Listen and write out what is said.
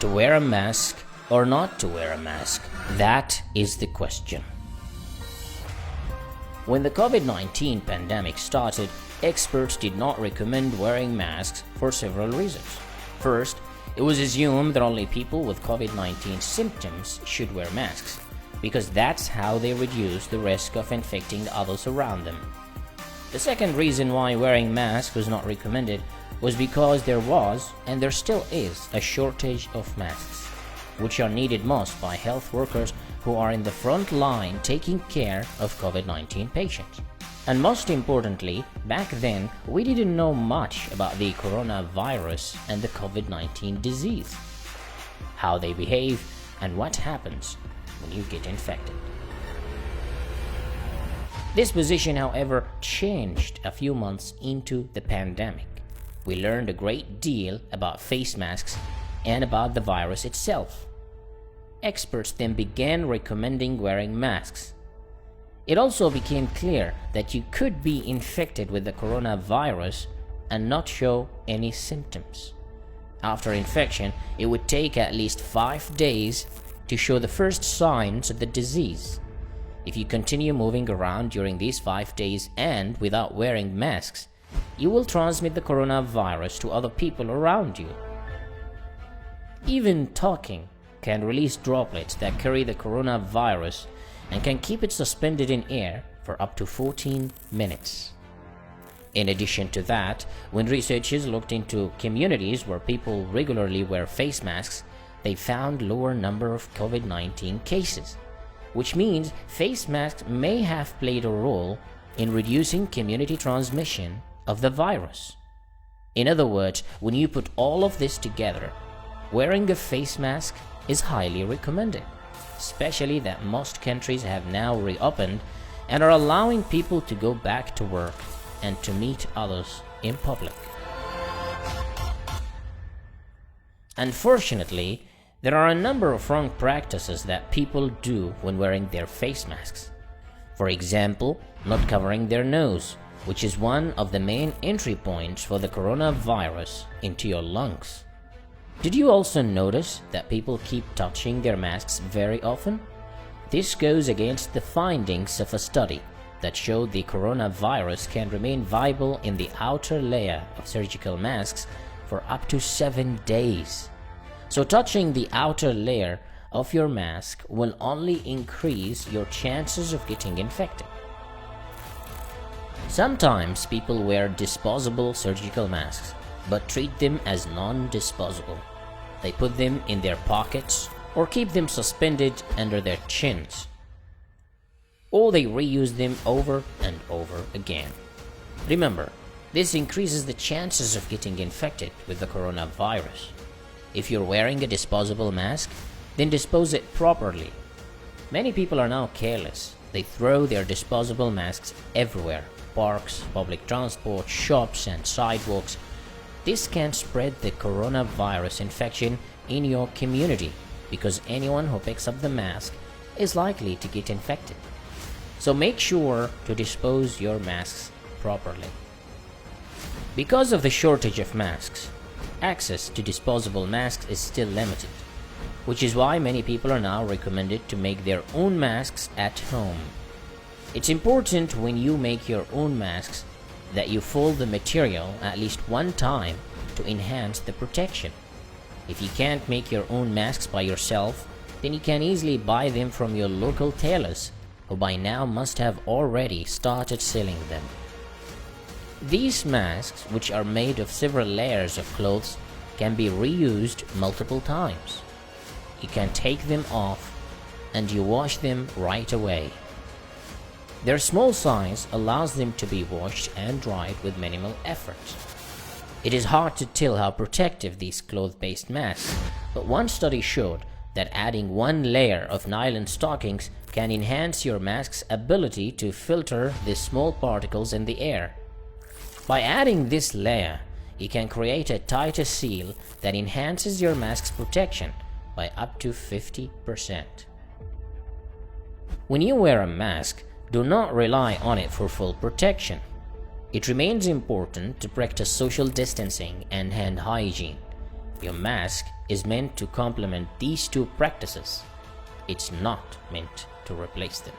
To wear a mask or not to wear a mask? That is the question. When the COVID-19 pandemic started, experts did not recommend wearing masks for several reasons. First, it was assumed that only people with COVID-19 symptoms should wear masks, because that's how they reduce the risk of infecting others around them. The second reason why wearing masks was not recommended was because there was, and there still is, a shortage of masks, which are needed most by health workers who are in the front line taking care of COVID-19 patients. And most importantly, back then, we didn't know much about the coronavirus and the COVID-19 disease, how they behave, and what happens when you get infected. This position, however, changed a few months into the pandemic. We learned a great deal about face masks and about the virus itself. Experts then began recommending wearing masks. It also became clear that you could be infected with the coronavirus and not show any symptoms. After infection, it would take at least 5 days to show the first signs of the disease. If you continue moving around during these 5 days and without wearing masks, you will transmit the coronavirus to other people around you. Even talking can release droplets that carry the coronavirus and can keep it suspended in air for up to 14 minutes. In addition to that, when researchers looked into communities where people regularly wear face masks, they found lower number of COVID-19 cases, which means face masks may have played a role in reducing community transmission of the virus. In other words, when you put all of this together, wearing a face mask is highly recommended, especially that most countries have now reopened and are allowing people to go back to work and to meet others in public. Unfortunately, there are a number of wrong practices that people do when wearing their face masks. For example, not covering their nose, which is one of the main entry points for the coronavirus into your lungs. Did you also notice that people keep touching their masks very often? This goes against the findings of a study that showed the coronavirus can remain viable in the outer layer of surgical masks for up to 7 days. So touching the outer layer of your mask will only increase your chances of getting infected. Sometimes people wear disposable surgical masks, but treat them as non-disposable. They put them in their pockets or keep them suspended under their chins, or they reuse them over and over again. Remember, this increases the chances of getting infected with the coronavirus. If you're wearing a disposable mask, then dispose it properly. Many people are now careless. They throw their disposable masks everywhere: parks, public transport, shops, and sidewalks. This can spread the coronavirus infection in your community because anyone who picks up the mask is likely to get infected. So make sure to dispose your masks properly. Because of the shortage of masks, access to disposable masks is still limited, which is why many people are now recommended to make their own masks at home. It's important when you make your own masks that you fold the material at least one time to enhance the protection. If you can't make your own masks by yourself, then you can easily buy them from your local tailors, who by now must have already started selling them. These masks, which are made of several layers of clothes, can be reused multiple times. You can take them off and you wash them right away. Their small size allows them to be washed and dried with minimal effort. It is hard to tell how protective these cloth-based masks, but one study showed that adding one layer of nylon stockings can enhance your mask's ability to filter the small particles in the air. By adding this layer, you can create a tighter seal that enhances your mask's protection by up to 50%. When you wear a mask, do not rely on it for full protection. It remains important to practice social distancing and hand hygiene. Your mask is meant to complement these two practices. It's not meant to replace them.